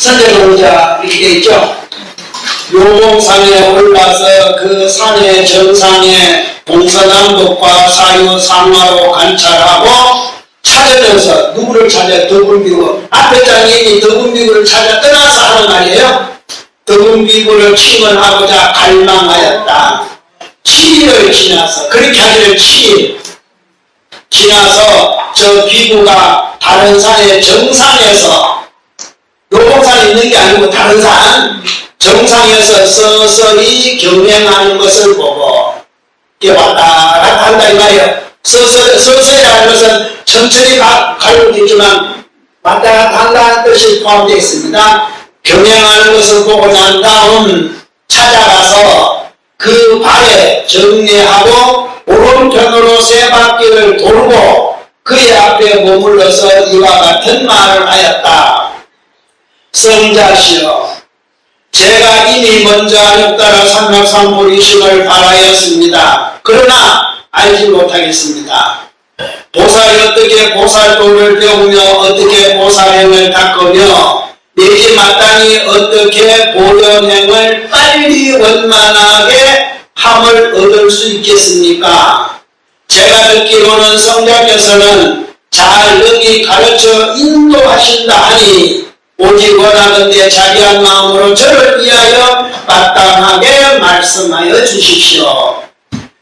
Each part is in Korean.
선제동자 이렇게 돼 있죠. 요봉산에 올라서 그 산의 정상에 동서남북과 사유상하로 관찰하고 찾아져서 누구를 찾아? 덕운비구. 앞에 장님이 덕운비구를 찾아 떠나서 하는 말이에요. 덕운비구를 침언하고자 갈망하였다. 7일을 지나서, 그렇게 하기를 7일 지나서 저 비구가 다른 산의 정상에서, 요봉산에 있는 게 아니고 다른 산 정상에서 서서히 경행하는 것을 보고 이게 왔다 갔다 한다 이 말이에요. 서서히라는 것은 천천히 가려도 있지만 왔다 갔다 한다는 뜻이 포함되어 있습니다. 경행하는 것을 보고 난 다음 찾아가서 그 발에 정리하고 오른편으로 세 바퀴를 돌고 그의 앞에 머물러서 이와 같은 말을 하였다. 성자시여, 제가 이미 먼저 하였다라 삼각삼불이심을 바라였습니다. 그러나 알지 못하겠습니다. 보살이 어떻게 보살도를 배우며 어떻게 보살행을 닦으며 내지 마땅히 어떻게 보현행을 빨리 원만하게 함을 얻을 수 있겠습니까? 제가 듣기로는 성자께서는 잘 여기 가르쳐 인도하신다 하니 오직 원하건대 자기한 마음으로 저를 위하여 마땅하게 말씀하여 주십시오.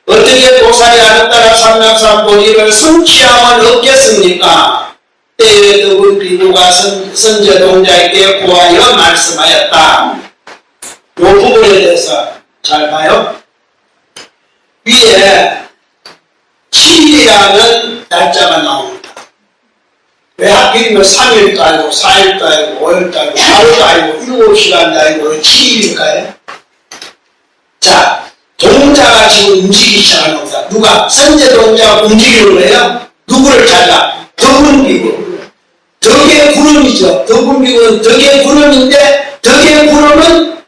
어떻게 보살이 하였다라 삼각삼보리를 성취함을 얻겠습니까? 때에 덕운 비구가 선제동자에게 고하여 말씀하였다. 이 부분에 대해서 잘 봐요. 위에 7이라는 날짜가 나옵니다. 왜 하필이면 3일도 아니고 4일도 아니고 5일도 아니고 하루도 아니고 7시간도 아니고 왜 7일일까요? 자, 동자가 지금 움직이기 시작하는 겁니다. 누가? 선제동자가 움직이는 거예요. 누구를 찾아? 덕운비구. 덕의 구름이죠. 덕운비구는 덕의 구름인데 덕의 구름은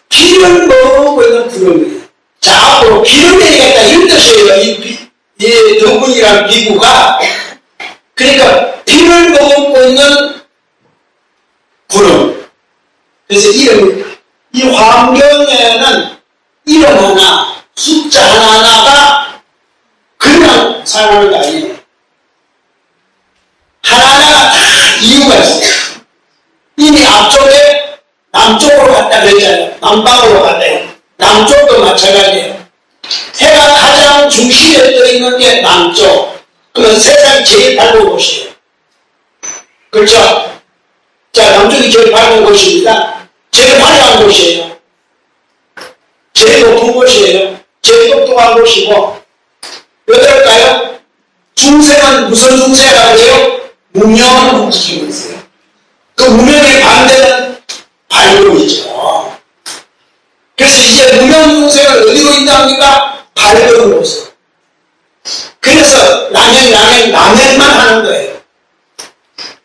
비를 먹고 있는 구름이에요. 자, 앞으로 비를 내리겠다 이런 뜻이에요. 이 덕운이란 비구가. 그러니까 비를 머금고 있는 구름. 그래서 이 환경에는 이름 하나, 숫자 하나하나가 그냥 사용하는 게 아니에요. 하나하나가 다 이유가 있어요. 이미 앞쪽에 남쪽으로 갔다 그랬잖아요. 남방으로 갔대요. 남쪽도 마찬가지예요. 해가 가장 중심에 떠있는 게 남쪽. 그건 세상 제일 밝은 곳이에요. 그렇죠? 자, 남쪽이 제일 밝은 곳입니다. 제일 화려한 곳이에요. 제일 높은 곳이에요. 제일 똑똑한 곳이고, 여덟까요? 중생은 무슨 중생이라고 해요? 무명은 중생이세요. 그 무명의 반대는 밝음이죠. 그래서 이제 무명 중생을 어디로 인도합니까? 밝은 곳으로. 그래서 남행만 하는 거예요.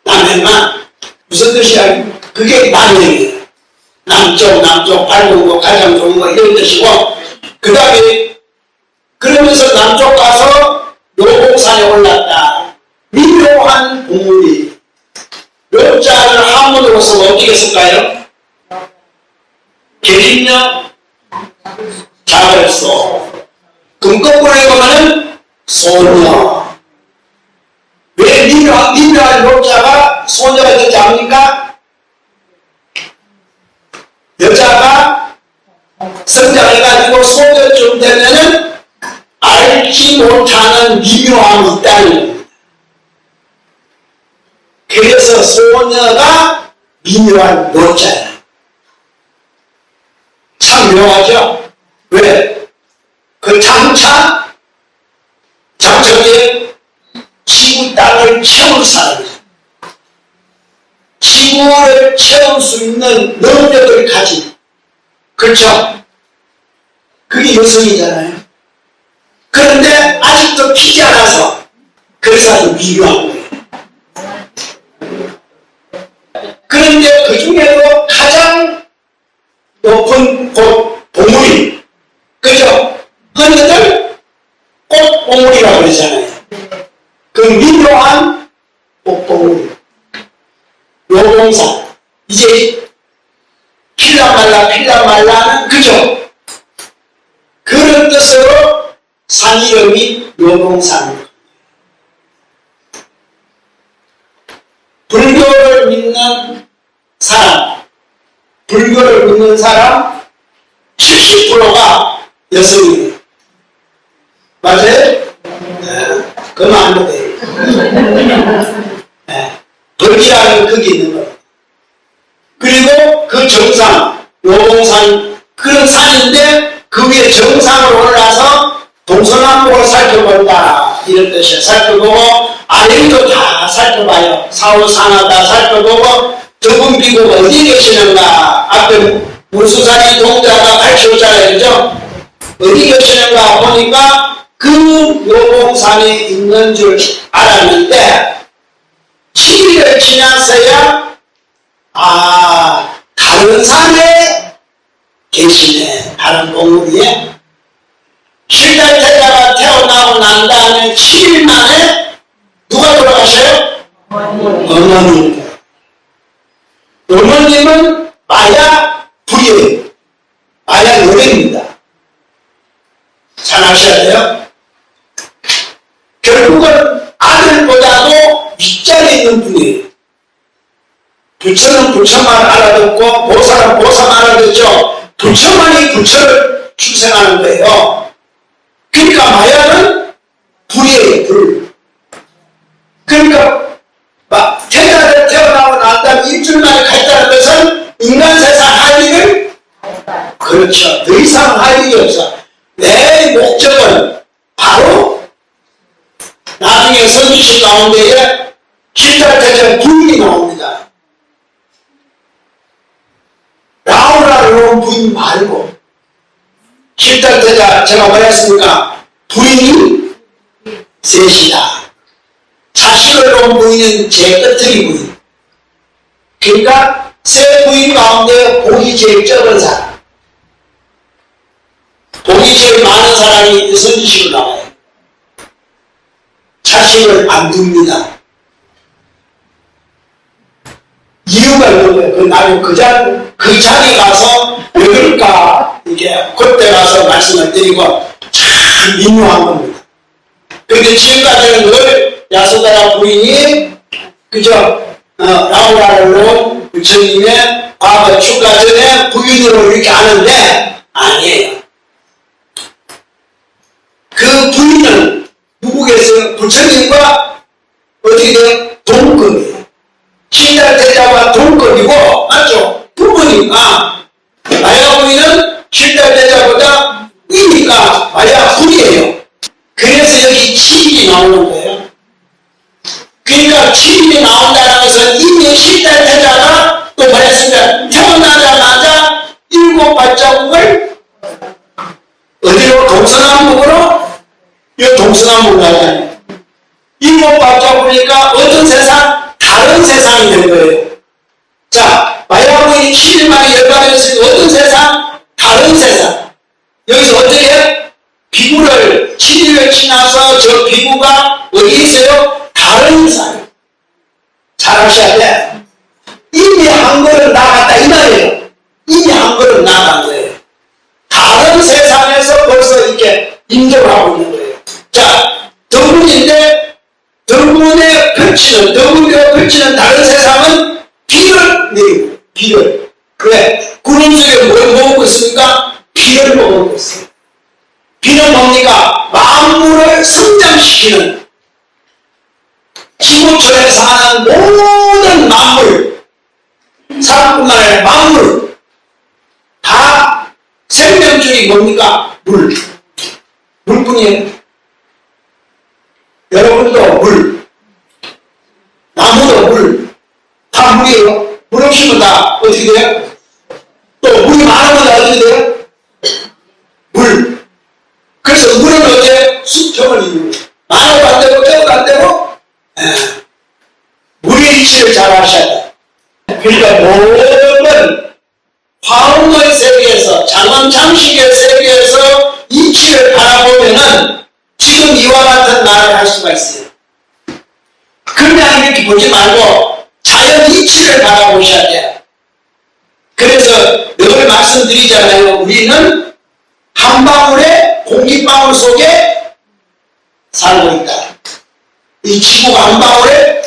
남행만. 무슨 뜻이야? 그게 남행이에요. 남쪽, 밝은 거, 가장 좋은 거, 이런 뜻이고, 그 다음에, 그러면서 남쪽 가서 요봉산에 올랐다. 미묘한 동물이. 요자를 한문으로 쓰면 어떻게 쓸까요? 계집녀, 자벌소. 그럼 거꾸로 해보면은, 소녀. 왜 미묘한 요자가 소녀가 되지 않습니까? 여자가 성장해가지고 소녀쯤 되면은 알지 못하는 미묘함이 있다는 겁니다. 그래서 소녀가 미묘한 요자야. 참 묘하죠? 왜? 그 장차 장차에 지구 땅을 채울 사람이죠. 지구를 채울 수 있는 능력을 가진, 그렇죠? 그게 여성이잖아요. 그런데 아직도 피지 않아서 그래서 아주 미묘한 거예요. 그런데 그 중에도 가장 높은 곳 봉우리, 그죠? 흔히들 꽃봉우리라고 그러잖아요. 그 미묘한 꽃봉우리, 요봉산. 이제 말라는 그죠? 그런 뜻으로 산 이름이 묘봉산입니다. 불교를 믿는 사람, 불교를 믿는 사람 70%가 여성이에요. 맞아요? 네. 그러면 안 돼요. 네. 덕이라는 극이 있는 거예요. 그리고 그 정상, 묘봉산, 그런 산인데 그 위에 정상으로 올라서 동서남북을 살펴본다. 이런 뜻이에요. 살펴보고 아래도 다 살펴봐요. 사후상하 다 살펴보고 저분 비구가 어디 계시는가. 앞에 물수산이 동자가 가르쳐줬잖아요. 그죠? 어디 계시는가 보니까 그 묘봉산에 있는 줄 알았는데 7일을 지나서야 다른 산에 계시네. 다른 봉우리에. 실달태자가 태어나고 난 다음에 7일 만에 누가 돌아가셔요? 어머님. 어머님은 마야 불이에요. 마야 노래입니다. 잘 아셔야 돼요. 결국은 아들보다도 윗자리에 있는 분이에요. 부처는 부처만 알아듣고 보살은 보살만 알아듣죠. 부처만이 부처를 출생하는 거예요. 그러니까 마야는 불이에요. 불. 그러니까 태자를 태어나고 난 다음에 일주일 만에 갔다는 것은 인간 세상 할 일을 그렇죠. 더 이상 할 일이 없어. 내 목적은 바로 나중에 선지식 가운데에 실달태자 부인이 나옵니다. 라우라로 부인 말고 실달태자 제가 말했습니까? 부인이 셋이다. 자식을 놓은 부인은 제 끝트리 부인. 그러니까 세 부인 가운데 복이 제일 적은 사람, 복이 제일 많은 사람이 선지식으로 나와요. 자식을 안 둡니다. 이유가 있는 거예요. 그 나중에 그 자리 가서 왜 그럴까 이게 그때 가서 말씀을 드리고 참 민요한 겁니다. 그런데 지금까지는 늘 야소다라 부인이 그저 라우라를 놓은 부처님의 과거 출가 전에 부인으로 이렇게 하는데 아니에요. 그 부인은 누구 계세요? 부처님과 어떻게 돼요? 동급이에요. 실달태자와 동급이고 맞죠? 부부니까 마야 부인은 실달태자보다 위니까 마야 불이에요. 그래서 여기 7일이 나오는 거예요. 그러니까 7일이 나온다는 것은 이미 실달태자가 또 말했습니다. 태어나자마자 7발자국을 어디로? 동서남북으로? 이 동서남북 가잖아요. 7발자국이니까 어떤 세상? 다른 세상이 된 거예요. 자, 마야 부인이 7일 만에 열반했으니까 어떤 세상? 다른 세상. 여기서 어떻게 해요? 비구를 7일을 지나서 저 비구가 어디 있어요? 다른 세상. 잘 아셔야 돼. 이미 한 걸음 나갔다 이 말이에요. 이미 한 걸음 나간 거예요. 다른 세상에서 벌써 이렇게 인정하고 있는 거예요. 자, 덕분인데 덕분에 펼치는, 덕분에 펼치는 다른 세상은 비를 내리고, 비를. 그래, 구름 속에 뭘 먹고 있습니까? 비를 먹고 있어요. 비는 뭡니까? 만물을 성장시키는 지구촌에 사는 모든 만물, 사람뿐만 아니라 만물, 다 생명줄이 뭡니까? 물. 물뿐이에요. 여러분도 물, 나무도 물, 다 물이에요. 물 없으면 다 어떻게 돼요? 또 물이 많으면 다 어떻게 돼요? 물. 그래서 물은 어째? 수평을 이루고 많아도 안 되고 적어도 안 되고 물의 이치를 잘 아셔야 돼. 그러니까 모든 화음의 세계에서 장엄장식의 세계에서 이치를 바라보면은 지금 이와 같은 말을 할 수가 있어요. 그냥 이렇게 보지 말고 자연 이치를 바라보셔야 돼요. 그래서 늘 말씀드리잖아요. 우리는 한 방울의 공기방울 속에 살고 있다. 이 지구가 한 방울의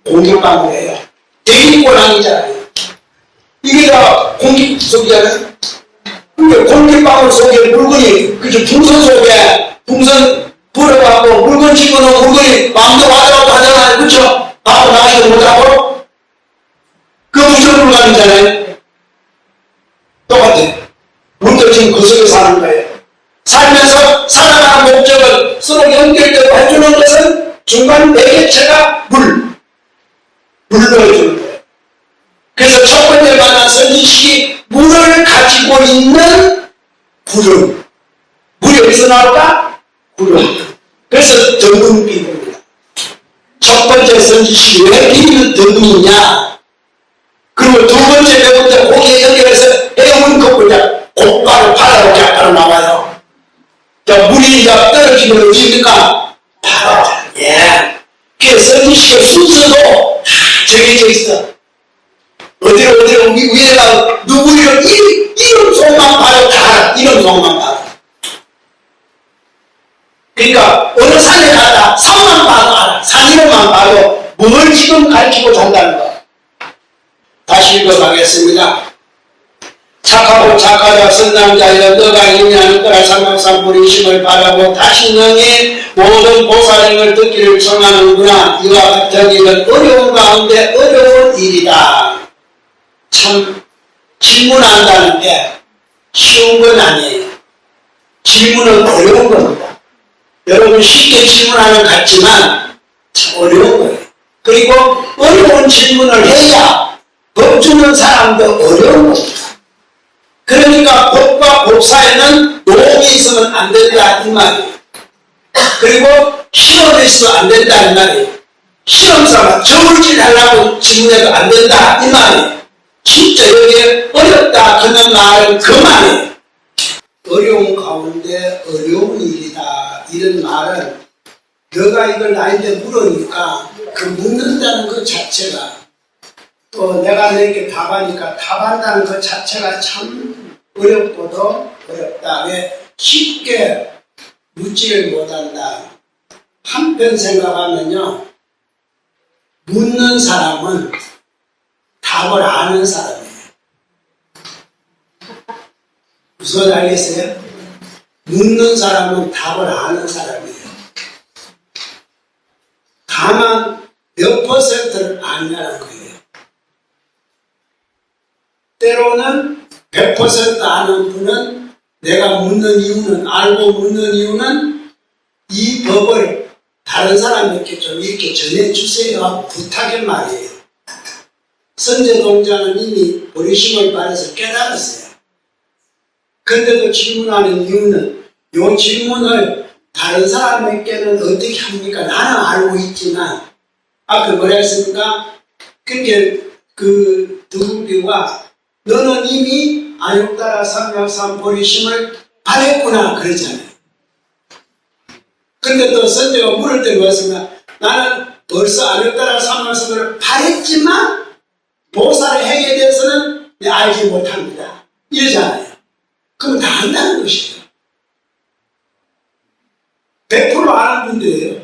공기방울이에요. 대기권항이잖아요. 이게 다 공기 속이잖아요. 근데 공기방울 속에 물건이, 그죠? 풍선 속에, 풍선 불어갖고 물건 집어넣은 물건이 마음대로 하더라고 하잖아요. 그쵸? 하고 나가지도 못하고. 그 무슨 물건이잖아요. 똑같아. 우리도 지금 그 속에 사는 거예요. 살면서 살아가는 목적을 서로 연결되고 해주는 것은 중간 매개체가 물을 넣어주는 거예요. 그래서 첫 번째 말한 선지식이 물을 가지고 있는 구름. 물이 어디서 나올까? 구름. 그래서 덩금 비입니다. 첫 번째 선지식이 왜 비는 덩금이냐? 그리고 두 번째, 네 번째 고기에 연결해서 해운 컵을 곧바로 바다로 바로 나와요. 자, 물이 떨어지면 어디입니까? 바로. 예. 그래서 선지식의 순서도 다 정해져 있어. 어디로 위에다 누구 이름 속만 봐도 다 알아. 이름 속만 봐도. 그러니까 어느 산에 갔다 산만 봐도 알아. 산 이름만 봐도 뭘 지금 가르치고 잔다는 거. 다시 읽어가겠습니다. 착하고 착하자 선남자여 너가 인내하는 거라 삼각삼불의 힘을 바라고 다시 너의 모든 보살행을 듣기를 청하는구나. 이와 같은 일은 어려운 가운데 어려운 일이다. 참 질문한다는 게 쉬운 건 아니에요. 질문은 어려운 겁니다. 여러분 쉽게 질문하는 것 같지만 참 어려운 거예요. 그리고 어려운 질문을 해야 법 주는 사람도 어려운 겁니다. 그러니까 법과 법 사이에는 노험이 있으면 안 된다 이 말이에요. 그리고 시험이 있으면 안 된다 이 말이에요. 시험사가 저울질 하려고 질문해도 안 된다 이 말이에요. 진짜 여기에 어렵다 그런 말은 그만이에요. 어려운 가운데 어려운 일이다 이런 말은 너가 이걸 나한테 물으니까 그 묻는다는 것 자체가 또 내가 너에게 답하니까 답한다는 것 자체가 참 어렵고도 어렵다. 왜 쉽게 묻지를 못한다. 한편 생각하면요. 묻는 사람은 답을 아는 사람이에요. 무슨 알겠어요? 묻는 사람은 답을 아는 사람이에요. 다만 몇 퍼센트를 아냐는 거예요. 때로는 100% 아는 분은 내가 묻는 이유는 알고 묻는 이유는 이 법을 다른 사람에게 좀 이렇게 전해주세요 하고 부탁의 말이에요. 선제동자는 이미 버리심을 받아서 깨달았어요. 근데도 질문하는 이유는 이 질문을 다른 사람에게는 어떻게 합니까? 나는 알고 있지만 아까 뭐라 했습니까? 그게 그 등비와 너는 이미 안욕따라 삼각삼 버리심을 받았구나 그러잖아요. 근데 또 선제가 물을 때 뭐였습니까? 나는 벌써 안욕따라 삼각삼을 받았지만 보살의 행에 대해서는 알지 못합니다. 이러잖아요. 그럼 다 안다는 것이에요. 100% 아는 분들이에요.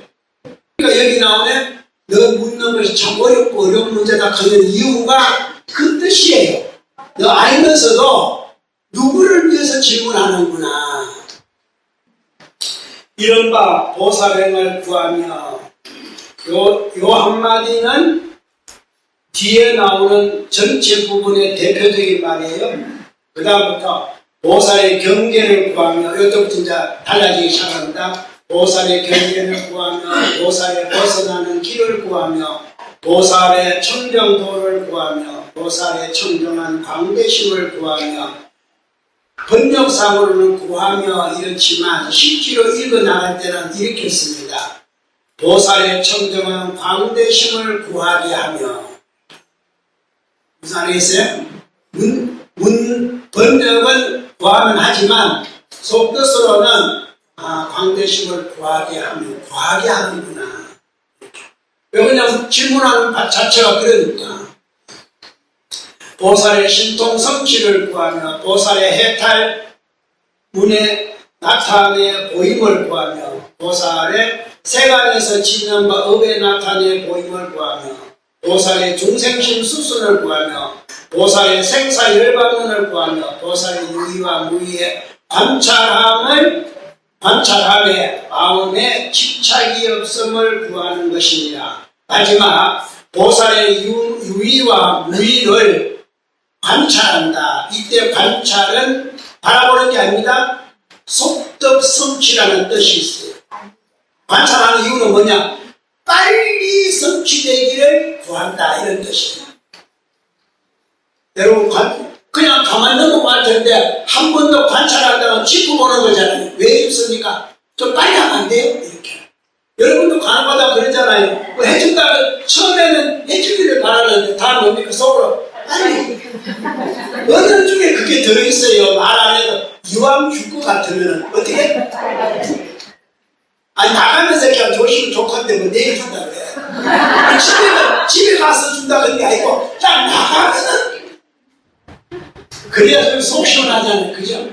그러니까 여기 나오네. 너 묻는 것이 참 어렵고 어려운 문제다 하는 이유가 그 뜻이에요. 너 알면서도 누구를 위해서 질문하는구나. 이른바 보살행을 구하며 요 한마디는 뒤에 나오는 전체 부분의 대표적인 말이에요. 그 다음부터 보살의 경계를 구하며 이것부터 이제 달라지기 시작합니다. 보살의 경계를 구하며 보살의 벗어나는 길을 구하며 보살의 청정도를 구하며 보살의 청정한 광대심을 구하며 번역상으로는 구하며 이렇지만 실제로 읽어나갈 때는 이렇게 씁니다. 보살의 청정한 광대심을 구하게 하며 무슨 알겠어요? 번역은 구하면 하지만 속뜻으로는 광대심을 구하게 하는구나. 왜 그냥 질문하는 자체가 그러니까. 보살의 신통 성취를 구하며 보살의 해탈 문에 나타내 보임을 구하며 보살의 세간에서 지는 바 업에 나타내 보임을 구하며 보살의 중생심 수순을 구하며 보살의 생사열반문을 구하며 보살의 유의와 무의의 관찰함에 마음에 집착이 없음을 구하는 것이니라. 마지막 보살의 유의와 무의를 관찰한다. 이때 관찰은 바라보는 게 아닙니다. 속덕성취라는 뜻이 있어요. 관찰하는 이유는 뭐냐? 빨리 성취되기를 구한다, 이런 뜻이에요. 여러분 그냥 가만히 넘어갈 텐데 한 번 더 관찰한다면 짚고 보는 거잖아요. 왜 짚습니까? 좀 빨리 하면 안 돼요? 이렇게. 여러분도 간혹가다 그러잖아요. 뭐 해준다, 처음에는 해주기를 바라는데 다 뭡니까? 속으로 빨리. 어느 중에 그게 들어있어요. 말 안 해도 이왕 죽고 같으면 어떻게? 아니 나가면서 그냥 조심히 족한데 뭐 내일 준다 그래. 집에 가서 준다 그런 게 아니고 딱 나가면은 그래야 좀 속 시원하잖아요. 그죠?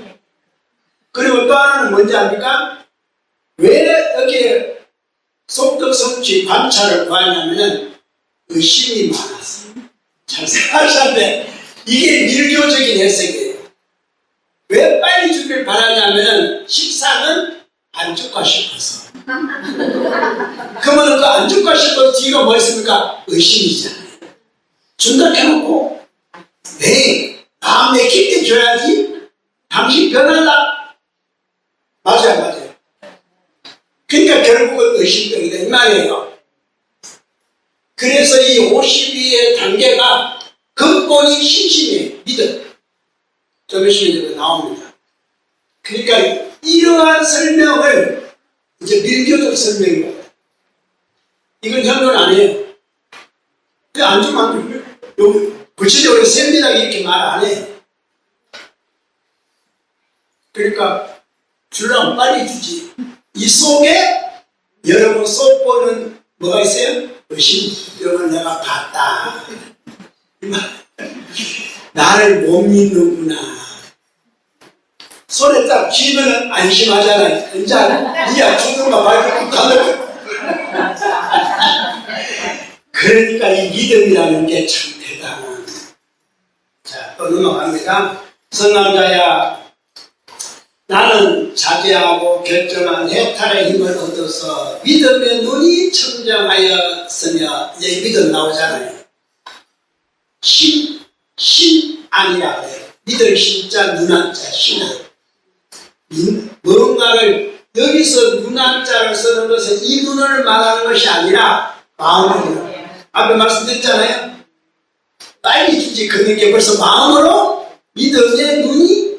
그리고 또 하나는 뭔지 압니까? 왜 여기에 속덕성취 관찰을 구하냐면은 의심이 많아서. 잘 생각하셨는데 이게 밀교적인 해석이에요. 왜 빨리 주길 바라냐면은 식사는 안 죽고 싶어서. 그러면 그 안 죽고 싶어서 뒤가 뭐 있습니까? 의심이잖아요. 준다 해놓고 네 다음 내킬 때 줘야지. 당신 변할라. 맞아요. 그러니까 결국은 의심병이다 이 말이에요. 그래서 이 52의 단계가 근본이 신심이에요. 믿음. 좀 있으면 이제 나옵니다. 그러니까 이러한 설명을 이제 밀교적 설명이라고. 이건 현존 아니에요. 그 안 주면 안 돼요. 여기 구체적으로 세밀하게 이렇게 말 안 해요. 그러니까 주려면 빨리 주지. 이 속에 여러분 속보는 뭐가 있어요? 의심. 이걸 내가 봤다. 나를 못 믿는구나. 손에 딱 쥐면은 안심하잖아요. 이제 니야 죽는가 말고 가는. 그러니까 이 믿음이라는 게 참 대단한. 자, 또 넘어갑니다. 선남자야, 나는 자제하고 결정한 해탈의 힘을 얻어서 믿음의 눈이 청정하였으며, 이제 믿음 나오잖아요. 아니라 그래요. 믿을 신자, 눈한자, 신은. 뭔가를, 여기서 눈한자를 쓰는 것은 이 눈을 말하는 것이 아니라 마음으로. 앞에 말씀드렸잖아요. 빨리 주지, 그런 게 벌써 마음으로 믿음의 눈이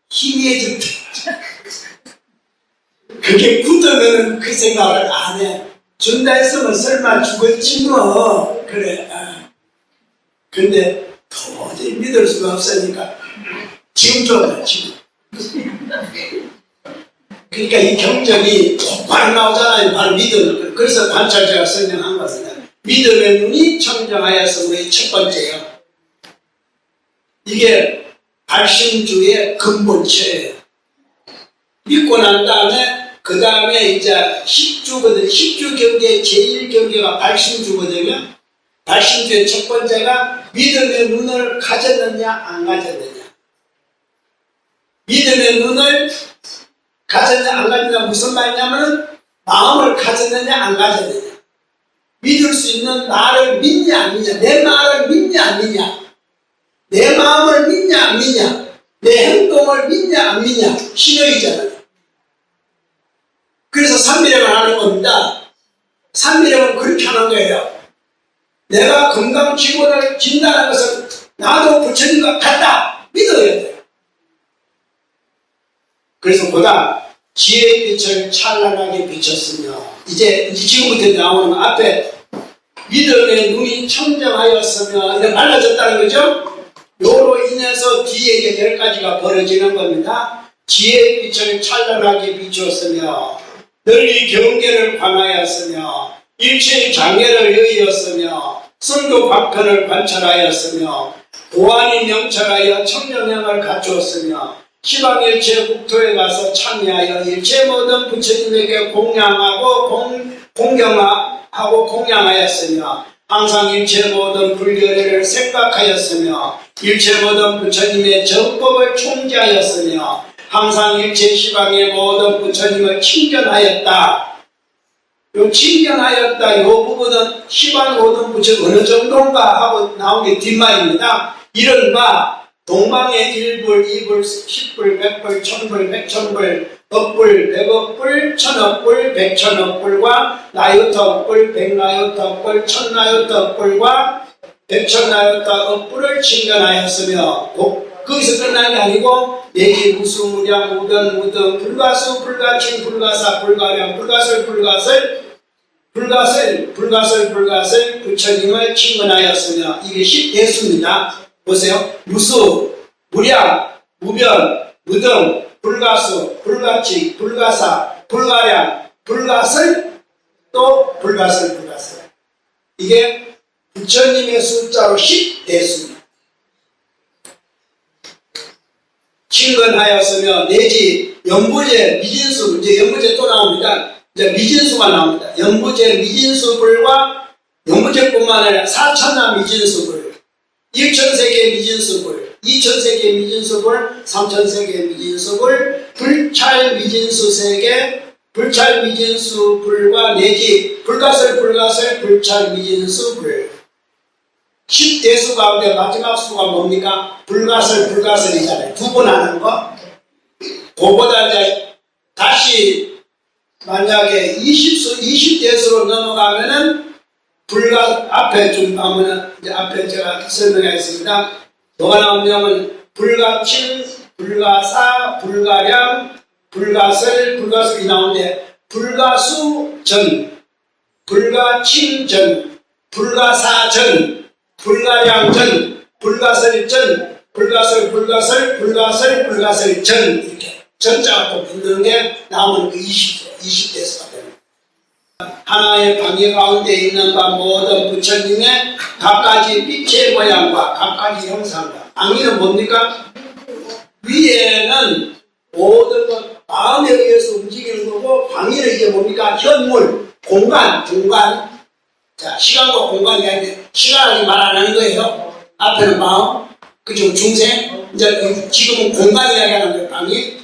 희미해질 때. 그게 굳으면 그 생각을 안 해. 준다 했으면 설마 죽었지 뭐. 그래. 근데 도저히 믿을 수가 없으니까 지금 좋아요. 지금. 그러니까 이 경전이 똑바로 나오잖아요. 바로 믿음. 그래서 관찰자가 설명한 겁니다. 믿음의 눈이 청정하여서 우리 첫 번째요. 이게 발심주의 근본체예요. 믿고 난 다음에 그 다음에 이제 10주거든요. 10주 경계 제일 경계가 발심주거든요. 발심주의 첫 번째가 믿음의 눈을 가졌느냐 안 가졌느냐. 믿음의 눈을 가졌느냐 안 가졌느냐 무슨 말이냐면은 마음을 가졌느냐 안 가졌느냐. 믿을 수 있는 나를 믿냐 안 믿냐. 내 말을 믿냐 안 믿냐. 내 마음을 믿냐 안 믿냐. 내 행동을 믿냐 안 믿냐. 신앙이잖아요. 그래서 삼미령을 하는 겁니다. 삼미령은 그렇게 하는 거예요. 내가 건강지원을 진다는 것은 나도 부처님과 같다. 믿어야 돼요. 그래서 보다 지혜의 빛을 찬란하게 비쳤으며 이제 지금부터 나오는 앞에 믿음의 눈이 청정하였으며 이렇게 말라졌다는 거죠. 요로 인해서 뒤에 이제 10가지가 벌어지는 겁니다. 지혜의 빛을 찬란하게 비추었으며 널리 경계를 관하였으며 일체의 장애를 여의었으며 성도 박편을 관찰하였으며 고안이 명철하여 청정형을 갖추었으며 시방일체 국토에 가서 참여하여 일체 모든 부처님에게 공경하고 공양하였으며 항상 일체 모든 불교례를 생각하였으며 일체 모든 부처님의 정법을 총지하였으며 항상 일체 시방의 모든 부처님을 칭견하였다. 요 칭견하였다 요 부분은 시방 모든 부처 어느 정도인가 하고 나온 게 뒷말입니다. 이른바 동방의 1불, 2불, 10불, 100불, 1000불, 100,000불, 억불, 100억불, 1000억불, 100,000억불과 나요타억불, 100나요타억불, 1000나요타억불과 100,000나요타억불을 칭견하였으며 거기서 끝난 게 아니고 내기 무수 무량 무변 무등 불가수 불가칭 불가사 불가량 불가설 불가설 부처님을 칭언하였으며 이게 10대수입니다. 보세요. 무수, 무량, 무변, 무등, 불가수, 불가칭, 불가사, 불가량, 불가설, 또 불가설. 이게 부처님의 숫자로 10대수입니다. 칭언하였으며 내지 연부제 미진수, 이제 연부제 또 나옵니다. 이제 미진수가 나옵니다. 연부제 미진수불과 연부제뿐만 아니라 4천나 미진수불, 1천세계 미진수불, 2천세계 미진수불, 3천세계 미진수불, 불찰 미진수세계, 불찰 미진수불과 내지 불가설 불찰 미진수불. 10대수 가운데 마지막 수가 뭡니까? 불가설이잖아요. 두 번 하는 거. 그보다 이제 다시 만약에 20대수로 넘어가면은 앞에 좀 가면은 이제 앞에 제가 설명하겠습니다. 뭐가 나오냐면 불가칭, 불가사, 불가량, 불가설이 나오는데 불가수전, 불가칭전, 불가사전, 불가량전, 불가설전, 불가설전 이렇게 전자가 또 붙는 게 나오는 그 20대수가 됩니다. 하나의 방해 가운데 있는 바 모든 부처님의 각가지 빛의 모양과 각가지 형상과 방해는 뭡니까? 위에는 모든 것 마음에 의해서 움직이는 거고 방해는 이게 뭡니까? 현물, 공간. 자, 시간과 공간이 아닌데 시간이 말 안 하는 거예요. 앞에는 마음, 그죠? 중생. 이제 지금은 공간 이야기하는 거예요. 방해.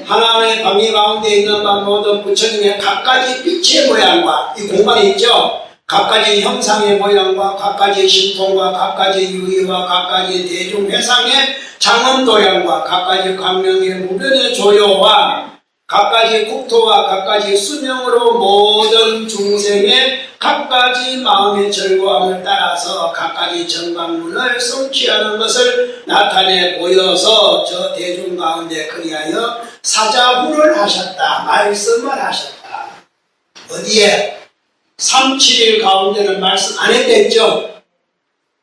하나의 방해 가운데 있는 바 모든 부처님의 각가지 빛의 모양과 이 공간이 있죠. 각가지 형상의 모양과 각가지 신통과 각가지 유의와 각가지 대중회상의 장엄도량과 각가지 광명의 무변의 조효와 각가지 국토와 각가지 수명으로 모든 중생의 각가지 마음의 절거함을 따라서 각가지 정방문을 성취하는 것을 나타내 보여서 저 대중 가운데 그리하여 사자후를 하셨다. 말씀을 하셨다. 어디에? 3, 7일 가운데는 말씀 안 했댔죠?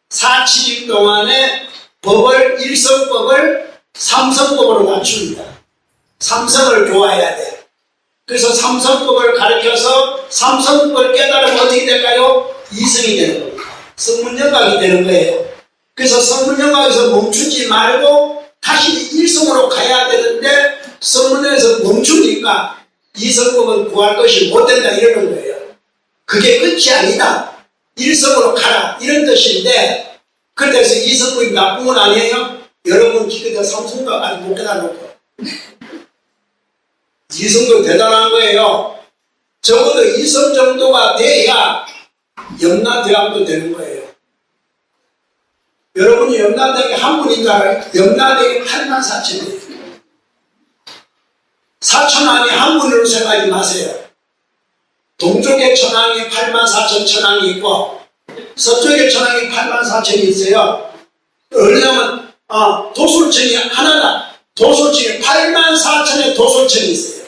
4, 7일 동안에 법을, 일성법을 삼성법으로 낮춥니다. 삼성을 교화해야 돼. 그래서 삼성법을 가르쳐서 삼성법을 깨달으면 어떻게 될까요? 이성이 되는 겁니다. 성문영각이 되는 거예요. 그래서 성문영각에서 멈추지 말고 다시 일성으로 가야 되는데 성문에서 멈추니까 이성법은 구할 것이 못 된다 이러는 거예요. 그게 끝이 아니다. 일성으로 가라 이런 뜻인데 그때서 이성법이 나쁜 건 아니에요? 여러분 기껏 삼성각 아직 못 깨달았고 이성도 대단한 거예요. 적어도 이성 정도가 돼야 염라대왕도 되는 거예요. 여러분이 염라대왕이 한 분인 줄 알아요? 염라대왕이 84,000이에요. 4천왕이 한 분으로 생각하지 마세요. 동쪽에 천왕이 84,000 천왕이 있고 서쪽에 천왕이 84,000이 있어요. 왜냐하면 도솔천이 하나다. 도솔천이 84,000의 도솔천이 있어요.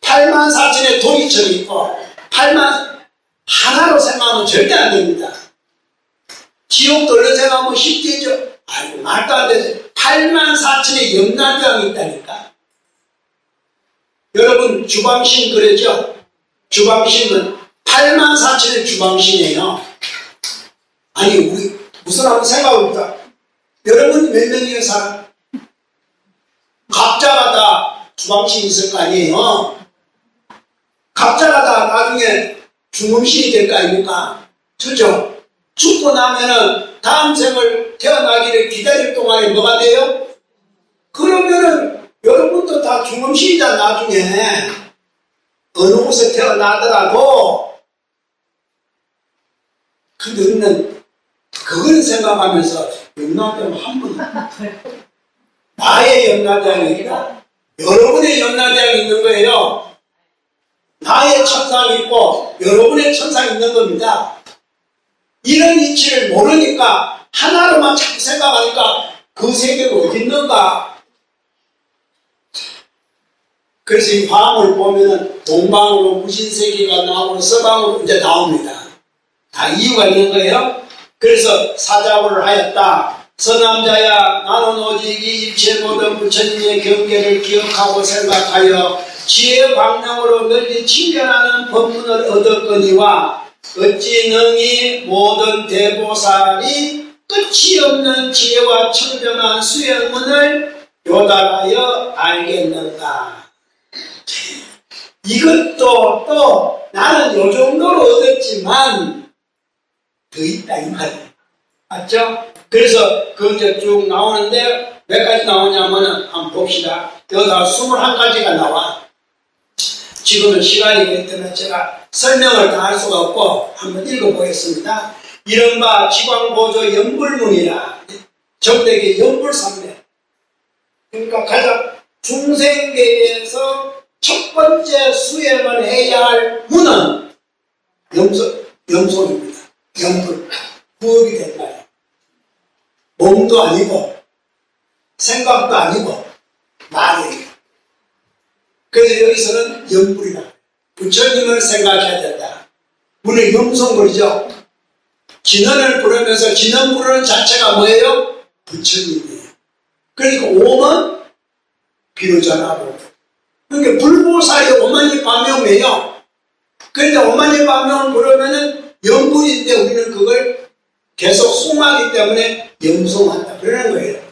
84,000의 도기천이 있고 하나로 생각하면 절대 안 됩니다. 지옥도 얼른 생각하면 10대죠. 아이고 말도 안 되죠. 84,000의 염라대왕이 있다니까. 여러분 주방신 그러죠? 주방신은 84,000의 주방신이에요. 아니, 우리 무슨 한번 생각해보자. 여러분 몇 명이에요, 사람? 각자가 다 주방신이 있을 거 아니에요? 각자가 다 나중에 중음신이 될 거 아닙니까? 그죠? 죽고 나면은 다음 생을 태어나기를 기다릴 동안에 뭐가 돼요? 그러면은 여러분도 다 중음신이다, 나중에. 어느 곳에 태어나더라도. 근데 우리는 그걸 생각하면서 염라대왕 한 번, 나의 염라대왕이 있고 여러분의 염라대왕이 있는 거예요. 나의 천상이 있고 여러분의 천상이 있는 겁니다. 이런 이치를 모르니까 하나로만 자꾸 생각하니까 그 세계가 어디 있는가. 그래서 이 화음을 보면은 동방으로 무신세계가 나오고 서방으로 이제 나옵니다. 다 이유가 있는 거예요. 그래서 사자고를 하였다. 서남자야, 나는 오직 이 일체 모든 부처님의 경계를 기억하고 생각하여 지혜 방향으로 널리 친견하는 법문을 얻었거니와 어찌 능히 모든 대보살이 끝이 없는 지혜와 청정한 수행문을 요달하여 알겠는가. 이것도 또 나는 요 정도로 얻었지만 더 있다 이 말이에요. 맞죠? 그래서 그 이제 쭉 나오는데 몇 가지 나오냐면은 한번 봅시다. 여기다 21가지가 나와. 지금은 시간이 있기 때문에 제가 설명을 다 할 수가 없고 한번 읽어보겠습니다. 이른바 지광보조 연불문이라 적대기 연불삼매. 그러니까 가장 중생계에서 첫 번째 수행을 해야 할 문은 염소입니다. 염불. 부업이 된다요. 몸도 아니고 생각도 아니고 말이에요. 그래서 여기서는 염불이다. 부처님을 생각해야 된다. 우리 염송불이죠. 진언을 부르면서 진언 부르는 자체가 뭐예요? 부처님이에요. 그러니까 옴은 비로자나보. 그러니까 불보살이 오만리 반명이에요. 그런데 오만리 반명을 부르면은 염불인데 우리는 그걸 계속 숭하기 때문에 염송한다. 그러는 거예요.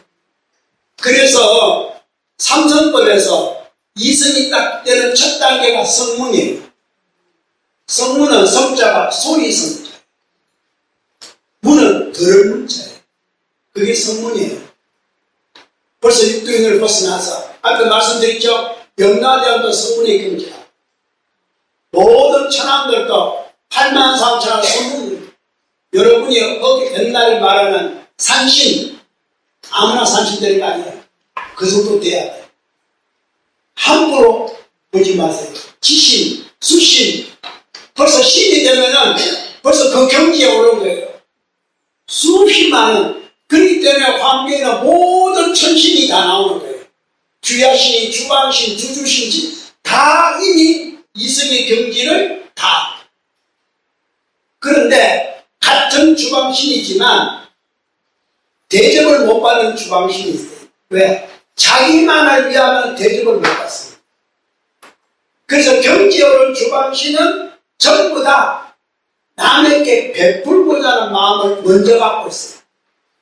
그래서 삼선법에서 이성이 딱 되는 첫 단계가 성문이에요. 성문은 성자가 소리 성자. 문은 들을 문자예요. 그게 성문이에요. 벌써 육도인을 벗어나서 아까 말씀드렸죠? 염라대왕도 성문의 경지다. 모든 천왕들도 83,000 성문이에요. 여러분이 거기 옛날에 말하는 산신, 아무나 산신 되는 거 아니에요. 그 정도 돼야 돼요. 함부로 보지 마세요. 지신, 수신. 벌써 신이 되면은 벌써 그 경지에 오른 거예요. 수없이 많은. 그렇기 때문에 환경에는 모든 천신이 다 나오는 거예요. 주야신, 주방신, 주주신, 다 이미 이성의 경지를 다. 그런데 같은 주방신이지만 대접을 못 받는 주방신이 있어요. 왜? 자기만을 위하면 대접을 못 받습니다. 그래서 경지에 오른 주방신은 전부 다 남에게 베풀고자 하는 마음을 먼저 갖고 있어요.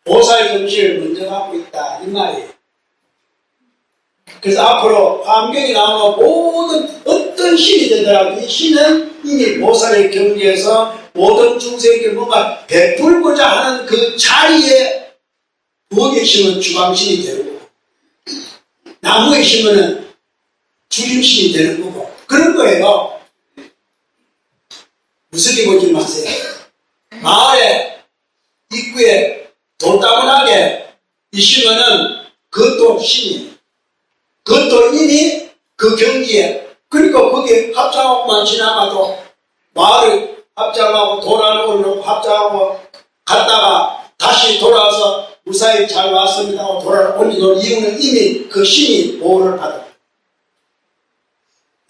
보살 정신을 먼저 갖고 있다 이 말이에요. 그래서 앞으로 화엄경이 나오는 모든 어떤 신이 되더라도 이 신은 이미 보살의 경지에서 모든 중생에게 뭔가 베풀고자 하는 그 자리에 부어 계시면 주방신이 되는 거고 나무에 심으면 주림신이 되는 거고 그런 거예요. 무섭게 보지 마세요. 마을에 입구에 돌다문하게 있으면은 그것도 신이에요. 그것도 이미 그 경지에 그러니까 거기에 합장하고만 지나가도 마을을 합장하고 돌아오려고 합장하고 갔다가 다시 돌아와서 무사히 잘 왔습니다 하고 돌아오는 이유는 이미 그 신이 보호를 받아요.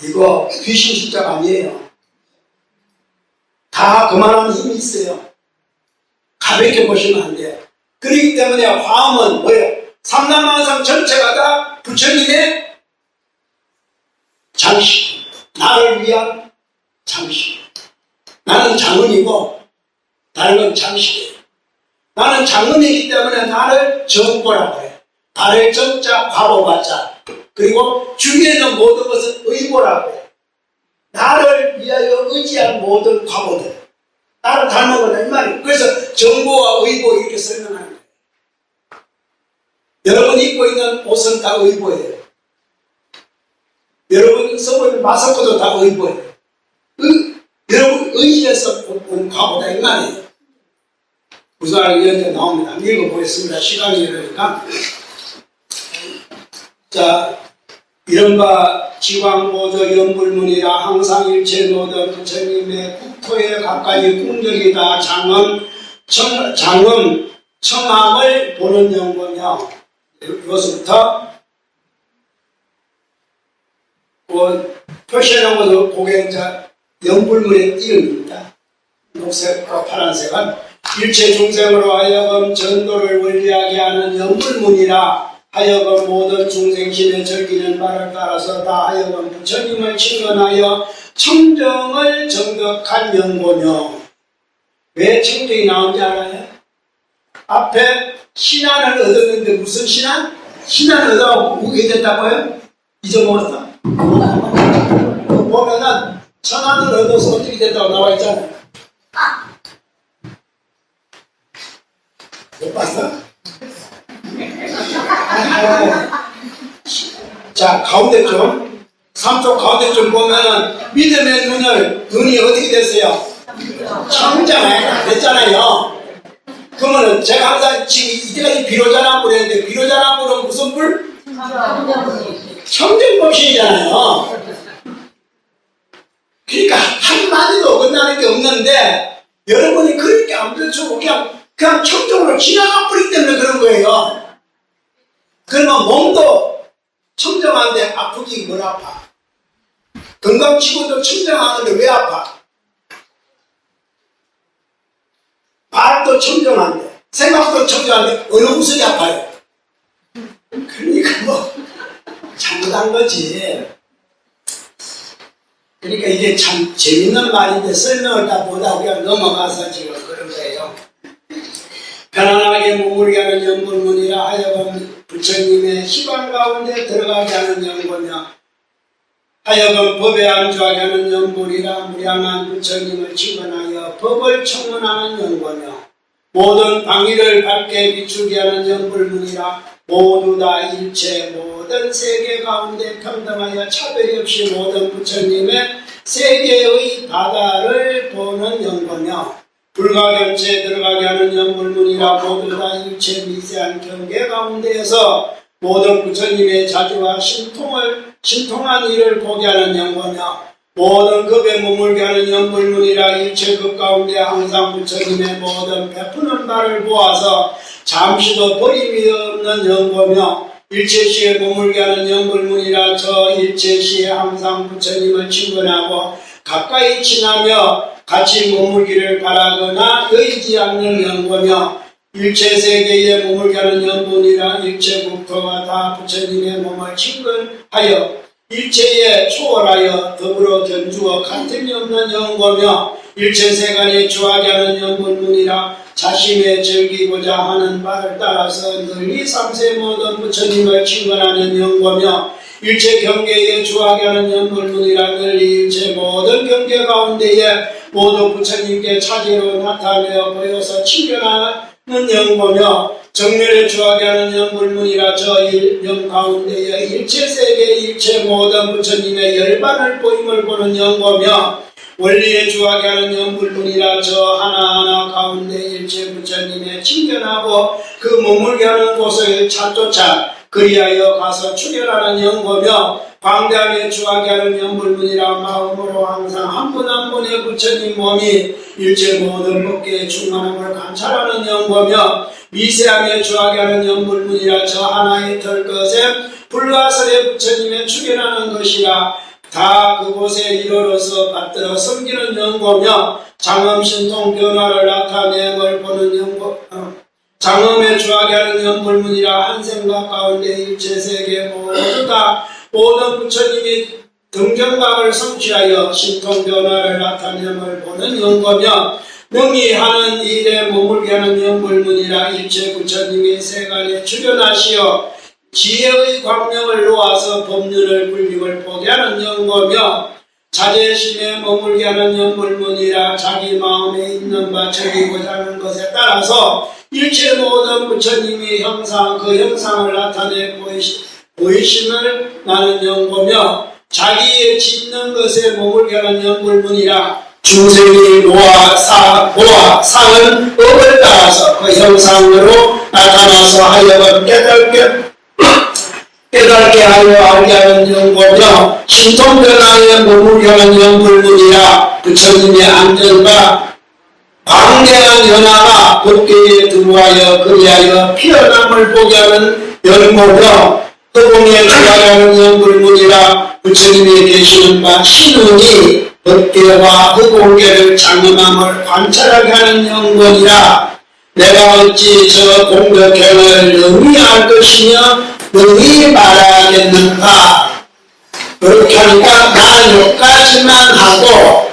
이거 귀신 십자가 아니에요. 다 그만한 힘이 있어요. 가볍게 보시면 안 돼요. 그렇기 때문에 화엄은 뭐예요? 삼남만상 전체가 다 부처님의 장식, 나를 위한 장식. 나는 장음이고 다른 건 장식이에요. 나는 장음이기 때문에 나를 정보라고 해. 발을 정자, 과보받자. 그리고 주위에 있는 모든 것은 의보라고 해. 나를 위하여 의지한 모든 과보들. 나를 닮은 거다 이 말이에요. 그래서 정보와 의보 이렇게 설명하는 거예요. 여러분 입고 있는 옷은 다 의보예요. 여러분 쓰고 있는 마스크도 다 의보예요. 여러분 의지해서 온 과보다 이 말이에요. 우선 이렇게 나옵니다. 읽어보겠습니다. 시간이 이러니까. 자, 이른바 지광보조 연불문이라 항상 일체 모든 부처님의 국토에 가까이 궁정이다. 청함을 보는 연구며 이것부터 표시해놓은 그게 연불문의 이름입니다. 녹색과 파란색은 일체 중생으로 하여금 전도를 원리하게 하는 연불문이라 하여금 모든 중생심에 즐기는 바를 따라서 다 하여금 부처님을 친근하여 청정을 정덕한 연고며. 왜 청정이 나온지 알아요? 앞에 신안을 얻었는데 무슨 신안? 신안을 얻어 우게 됐다고요? 잊어먹었어? 보면은 천안을 얻어서 어떻게 됐다고 나와 있잖아요. 못 봤어? 자, 가운데 좀, 삼쪽 가운데 좀 보면은 믿음의 눈이 어떻게 됐어요? 청정해 됐잖아요. 그러면은 제가 항상 지금 이때까지 비로자나불 했는데 비로자나불은 무슨 불? 청정법신이잖아요. 그러니까 한마디도 어긋나는 게 없는데 여러분이 그렇게 안 펼쳐고 그냥 청정으로 지나가 버리기 때문에 그런 거예요. 그러면 몸도 청정한데 아프기 뭘 아파? 건강치고도 청정하는데 왜 아파? 말도 청정한데 생각도 청정한데 어느 구석이 아파요? 그러니까 뭐 잘못한 거지. 그러니까 이게 참 재밌는 말인데 설명을 다 보다 그냥 넘어가서 지금 그런 거예요. 편안하게 머물게 하는 연불문이라 하여금 부처님의 시방 가운데 들어가게 하는 연고며 하여금 법에 안주하게 하는 연불이라 무량한 부처님을 직언하여 법을 청문하는 연고며 모든 방위를 밝게 비추게 하는 연불문이라 모두 다 일체 모든 세계 가운데 평등하여 차별이 없이 모든 부처님의 세계의 바다를 보는 연고며 불가견체에 들어가게 하는 연불문이라 모두 다 일체 미세한 경계 가운데에서 모든 부처님의 자주와 신통한 일을 보게 하는 연고며 모든 급에 머물게 하는 연불문이라 일체 급 가운데 항상 부처님의 모든 베푸는 바를 보아서 잠시도 버림이 없는 연고며 일체시에 머물게 하는 연불문이라 저 일체시에 항상 부처님을 친근하고 가까이 친하며 같이 머물기를 바라거나 의지 않는 연고며 일체세계에 머물게 하는 연분이라 일체 국토가 다 부처님의 몸을 친근하여 일체에 초월하여 더불어 견주어 간틈이 없는 연고며 일체세간에 주하게 하는 연분문이라 자신의 즐기고자 하는 바를 따라서 널리 삼세 모든 부처님을 친근하는 연고며 일체 경계에 주하게 하는 연불문이라 널리 일체 모든 경계 가운데에 모두 부처님께 차지로 나타내어 보여서 친견하는 연고며 정면에 주하게 하는 연불문이라 저 영 가운데에 일체 세계 일체 모든 부처님의 열반을 보임을 보는 연고며 원리에 주하게 하는 연불문이라 저 하나하나 가운데 일체 부처님의 친견하고 그 머물게 하는 곳을 찾조차 그리하여 가서 출현하는 연고며 광대함에 주하게 하는 연불문이라 마음으로 항상 한 분 한 분의 부처님 몸이 일체 모든 법계의 충만함을 관찰하는 연고며 미세함에 주하게 하는 연불문이라 저 하나의 털것에 불가설의 부처님의 출현하는 것이라 다 그곳에 이르러서 받들어 섬기는 연고며 장엄신통 변화를 나타내음을 보는 연고 장엄에 주하게 하는 연불문이라 한 생각 가운데 일체세계 모두 다 모든 부처님이 등정각을 성취하여 신통변화를 나타냄을 보는 연거며 명의하는 일에 머물게 하는 연불문이라 일체 부처님이 세간에 출현하시어 지혜의 광명을 놓아서 법륜을 불명을 보게 하는 연거며 자제심에 머물게 하는 연불문이라 자기 마음에 있는 바 적이고자 하는 것에 따라서 일체 모든 부처님이 형상 그 형상을 나타내 보이심을 나는 연거며 자기의 짓는 것에 머물게 하는 연불문이라 중생이 모아 상은 업을 따라서 그 형상으로 나타나서 하여금 깨닫게 하여 알게 하는 연거며 신통변화에 머물게 하는 연불문이라 부처님의 안전과 광대한 연화가 법계에 들어와여 그리하여 피어남을 보게 하는 연거며 허공에 들어가는 연불문이라 부처님이 계시는 바 신운이 법계와 허공계를 장엄함을 관찰하게 하는 연거니라. 내가 어찌 저 공덕행을 능히 알 것이며 능히 말하겠는가. 그렇게 하니까 난 여기까지만 하고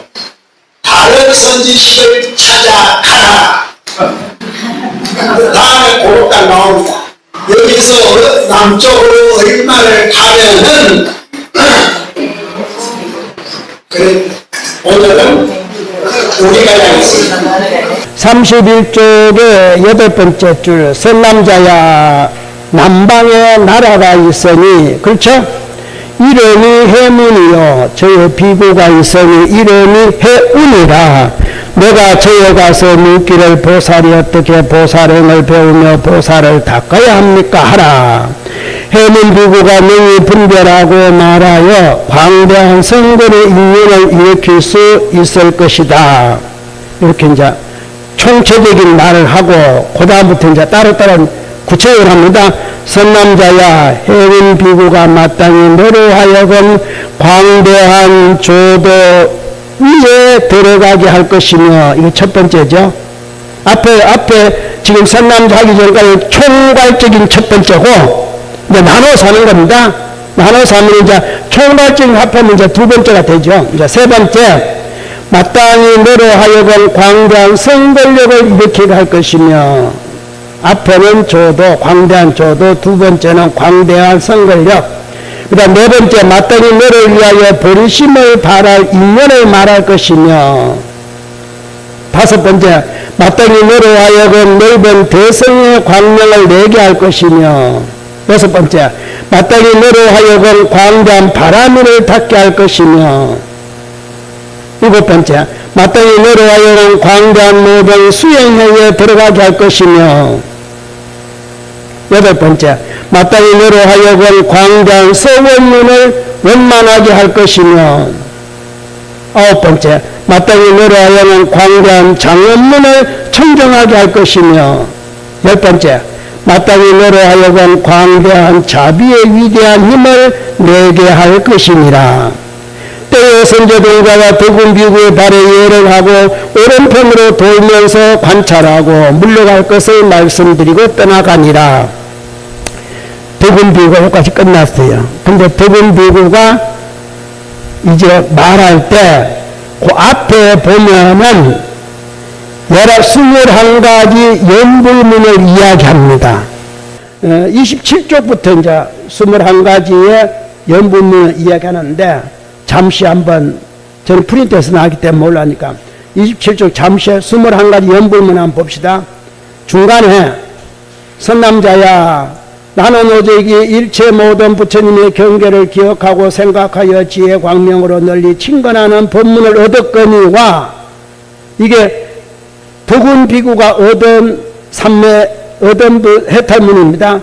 다른 선지식을 찾아가라. 그 다음에 고록가 나옵니다. 여기서 남쪽으로 얼마를 가면은 그래 오늘은 우리가 하겠습니다. 31쪽의 8번째 줄 선남자야 남방에 나라가 있으니 그렇죠? 이름이 해문이요 저의 비구가 있으니 이름이 해운이라 내가 저에 가서 묻기를 보살이 어떻게 보살행을 배우며 보살을 닦아야 합니까 하라. 해문 비구가 능히 분별하고 말하여 광대한 성전의 인연을 일으킬 수 있을 것이다. 이렇게 이제 총체적인 말을 하고 그 다음부터 이제 따로따로 구체적으로 합니다. 선남자야 해문 비구가 마땅히 너로 하여금 광대한 조도 위에 들어가게 할 것이며 이거 첫 번째죠. 앞에 지금 선남자 하기 전까지 총괄적인 첫 번째고 이제 나눠서 하는 겁니다. 나눠서 하면 이제 총괄적인 합하면 이제 두 번째가 되죠. 이제 세 번째 마땅히 너로 하여금 광대한 성걸력을 일으키게 할 것이며 앞에는 조도 광대한 조도 두 번째는 광대한 성걸력 그 다음 네 번째 마땅히 너를 위하여 버리심을 바랄 인연을 말할 것이며 다섯 번째 마땅히 너로 하여금 넓은 대성의 광명을 내게 할 것이며 여섯 번째 마땅히 너로 하여금 광대한 바람을 닿게 할 것이며 일곱 번째 마땅히 너로 하여금 광대한 모든 수행회에 들어가게 할 것이며 여덟 번째 마땅히 너로 하여금 광대한 서원문을 원만하게 할 것이며 아홉 번째 마땅히 너로 하여금 광대한 장엄문을 청정하게 할 것이며 열 번째 마땅히 너로 하여금 광대한 자비의 위대한 힘을 내게 할 것이니라. 때에 선조동자가 덕운비구의 발에 예를 하고 오른편으로 돌면서 관찰하고 물러갈 것을 말씀드리고 떠나가니라. 덕운비구가 여기까지 끝났어요. 근데 덕운비구가 이제 말할 때 그 앞에 보면은 21가지 연불문을 이야기합니다. 27쪽부터 이제 21가지의 연불문을 이야기하는데 잠시 한번 저는 프린트해서 나왔기 때문에 몰라니까 27쪽 잠시 21가지 연불문 한번 봅시다. 중간에 선남자야 나는 오직 일체 모든 부처님의 경계를 기억하고 생각하여 지혜 광명으로 널리 친근하는 법문을 얻었거니와 이게 덕운 비구가 얻은 해탈문입니다.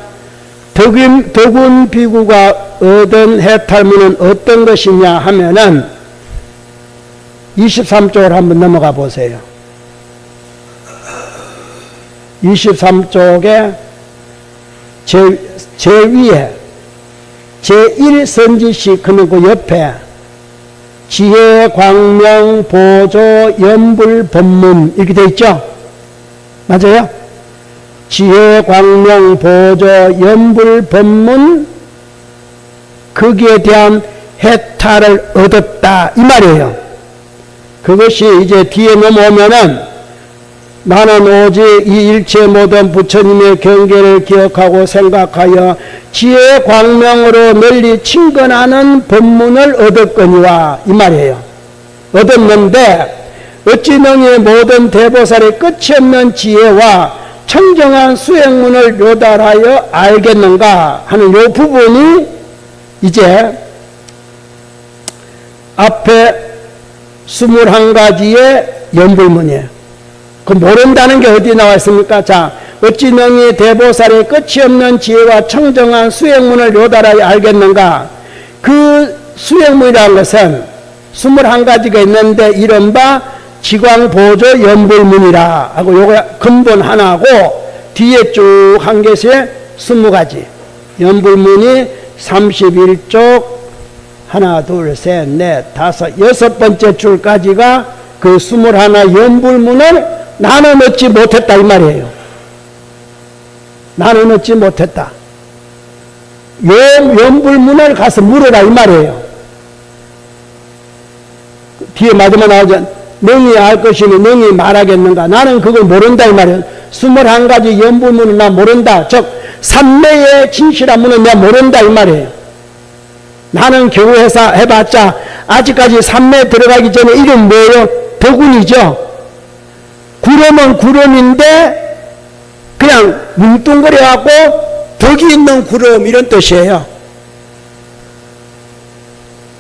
덕운 비구가 얻은 해탈문은 어떤 것이냐 하면은 23쪽을 한번 넘어가 보세요. 23쪽에 제 위에 제1선지식 그리고 옆에 지혜 광명 보조 연불 법문 이렇게 되어 있죠? 맞아요? 지혜 광명 보조 연불 법문 거기에 대한 해탈을 얻었다 이 말이에요. 그것이 이제 뒤에 넘어오면은 나는 오직 이 일체 모든 부처님의 경계를 기억하고 생각하여 지혜 광명으로 널리 친근하는 법문을 얻었거니와 이 말이에요. 얻었는데 어찌 능히 모든 대보살의 끝이 없는 지혜와 청정한 수행문을 요달하여 알겠는가 하는 이 부분이 이제 앞에 21가지의 연불문이에요. 그 모른다는 게 어디 나와 있습니까? 자, 어찌 능히 대보살의 끝이 없는 지혜와 청정한 수행문을 요달하여 알겠는가? 그 수행문이라는 것은 21가지가 있는데 이른바 지광보조 연불문이라 하고 요거 근본 하나고 뒤에 쭉 한 개씩 20가지 연불문이 31쪽 하나 둘 셋 넷 다섯 여섯 번째 줄까지가 그 21 연불문을 나는 얻지 못했다 이 말이에요. 나는 얻지 못했다. 요 연불문을 가서 물어라 이 말이에요. 뒤에 마지막 나오죠. 능히 알 것이니 능히 말하겠는가. 나는 그걸 모른다 이 말이에요. 21가지 연불문을 나 모른다. 즉 삼매의 진실한 문은 내가 모른다 이 말이에요. 나는 겨우 해봤자 아직까지 삼매 들어가기 전에 이름 뭐예요? 덕운이죠. 구름은 구름인데 그냥 뭉뚱그려갖고 덕이 있는 구름 이런 뜻이에요.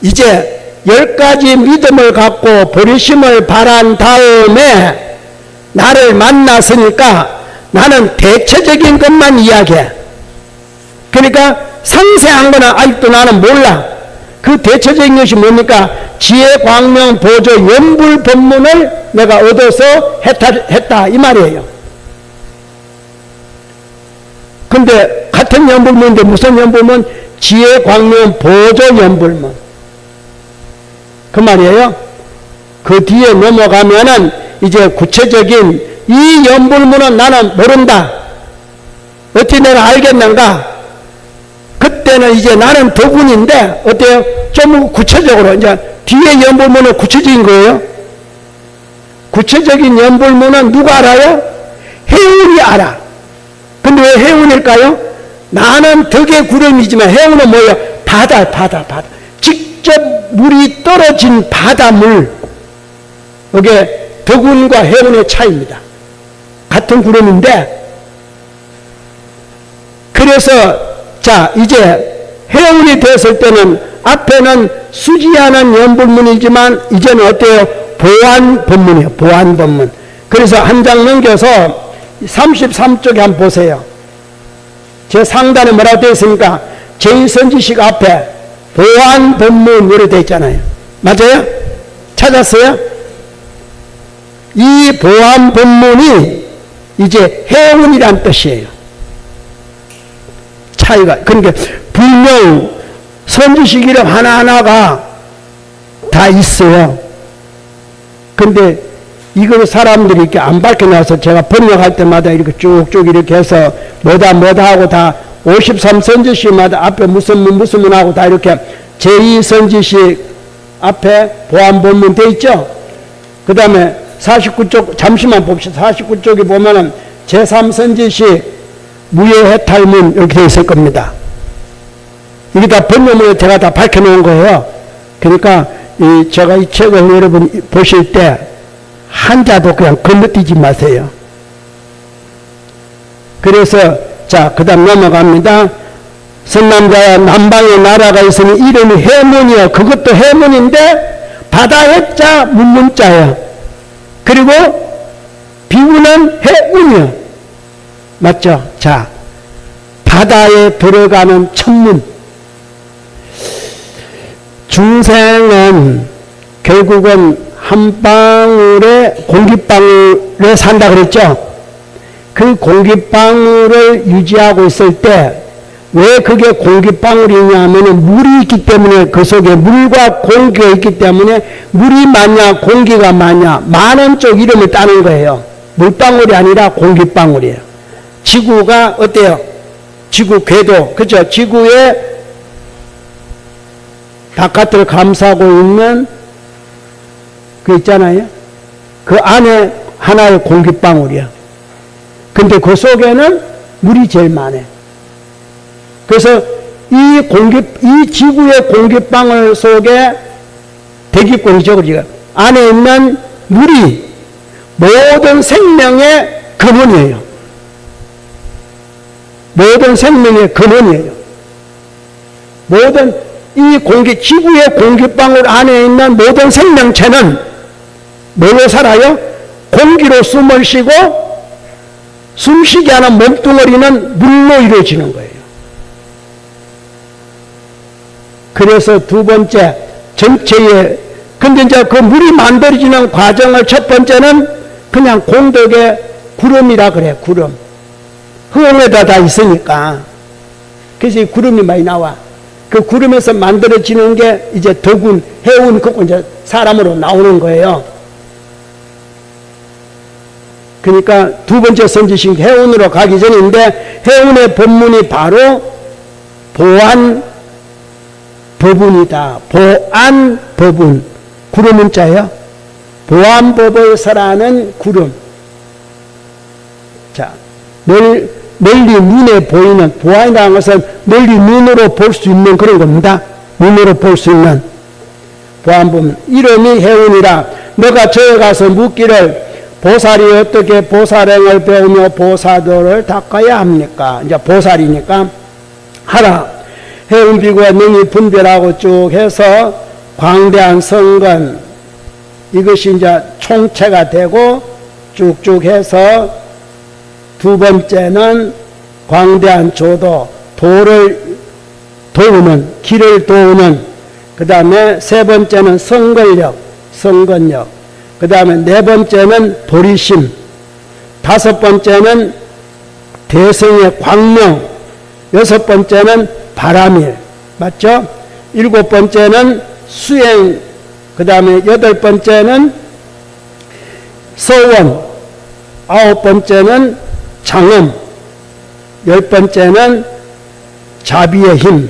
이제 10가지 믿음을 갖고 버리심을 바란 다음에 나를 만났으니까 나는 대체적인 것만 이야기해. 그러니까 상세한 거는 아직도 나는 몰라. 그 대체적인 것이 뭡니까? 지혜 광명 보조 연불 법문을 내가 얻어서 했다 이 말이에요. 근데 같은 연불문인데 무슨 연불문? 지혜 광명 보조 연불문 그 말이에요. 그 뒤에 넘어가면은 이제 구체적인 이 연불문은 나는 모른다. 어찌 내가 알겠는가? 그때는 이제 나는 덕운인데 어때요? 좀 구체적으로 이제 뒤에 연불문은 구체적인 거예요. 구체적인 연불문은 누가 알아요? 해운이 알아. 근데 왜 해운일까요? 나는 덕의 구름이지만 해운은 뭐예요? 바다. 직접 물이 떨어진 바다물. 이게 덕운과 해운의 차이입니다. 같은 구름인데 그래서 자 이제 해운이 됐을 때는 앞에는 수지하는 연불문이지만 이제는 어때요? 보완법문이에요. 보완법문. 그래서 한 장 넘겨서 33쪽에 한번 보세요. 제 상단에 뭐라고 되어 있습니까? 제2선지식 앞에 보완법문 이렇게 되어 있잖아요. 맞아요? 찾았어요? 이 보완법문이 이제 해운이란 뜻이에요. 차이가. 그러니까 분명 선지식 이름 하나하나가 다 있어요. 근데 이걸 사람들이 이렇게 안 밝혀놔서 제가 번역할 때마다 이렇게 쭉쭉 이렇게 해서 뭐다 하고 다 53선지식마다 앞에 무슨 문 하고 다 이렇게 제2선지식 앞에 보완본문 돼 있죠? 그 다음에 49쪽 잠시만 봅시다. 49쪽에 보면은 제3선지식 무효해탈문 이렇게 돼 있을 겁니다. 이게 다 번역문에 제가 다 밝혀놓은 거예요. 그러니까 제가 이 책을 여러분 보실 때 한자도 그냥 건너뛰지 마세요. 그래서 자 그 다음 넘어갑니다. 선남자야 남방에 나라가 있으니 이름이 해문이요. 그것도 해문인데 바다해자 문문자예요. 그리고 비구는 해운이요. 맞죠? 자 바다에 들어가는 천문. 중생은 결국은 한 방울에 공기방울에 산다 그랬죠? 그 공기방울을 유지하고 있을 때 왜 그게 공기방울이냐 하면 물이 있기 때문에 그 속에 물과 공기가 있기 때문에 물이 많냐 공기가 많냐 많은 쪽 이름을 따는 거예요. 물방울이 아니라 공기방울이에요. 지구가 어때요? 지구 궤도 그죠? 지구의 바깥을 감싸고 있는 그 있잖아요. 그 안에 하나의 공기방울이야. 근데 그 속에는 물이 제일 많아. 그래서 이 지구의 공기방울 속에 대기권이죠, 우리가. 안에 있는 물이 모든 생명의 근원이에요. 모든 생명의 근원이에요. 모든 지구의 공기방울 안에 있는 모든 생명체는 뭘로 살아요? 공기로 숨을 쉬고 숨쉬게 하는 몸뚱어리는 물로 이루어지는 거예요. 그래서 두 번째, 전체의, 근데 이제 그 물이 만들어지는 과정을 첫 번째는 그냥 공덕의 구름이라 그래, 구름. 흐엉에다 다 있으니까. 그래서 이 구름이 많이 나와. 그 구름에서 만들어지는 게 이제 덕운, 해운, 그거 이제 사람으로 나오는 거예요. 그러니까 두 번째 선지식 해운으로 가기 전인데, 해운의 본문이 바로 보안 법운이다. 보안 법운. 구름은 자예요. 보안 법을 설하는 구름. 자, 멀리 눈에 보이는, 보안이라는 것은 멀리 눈으로 볼 수 있는 그런 겁니다. 눈으로 볼 수 있는 보안 법운. 이름이 해운이라. 너가 저에 가서 묻기를 보살이 어떻게 보살행을 배우며 보사도를 닦아야 합니까? 이제 보살이니까 하라. 해운비구가 능히 분별하고 쭉 해서 광대한 성근, 이것이 이제 총체가 되고 쭉쭉 해서 두 번째는 광대한 조도, 도를 도우는, 길을 도우는, 그 다음에 세 번째는 성근력, 그 다음에 네 번째는 보리심, 다섯 번째는 대성의 광명, 여섯 번째는 바람일, 맞죠? 일곱 번째는 수행, 그 다음에 여덟 번째는 서원, 아홉 번째는 장엄, 열 번째는 자비의 힘,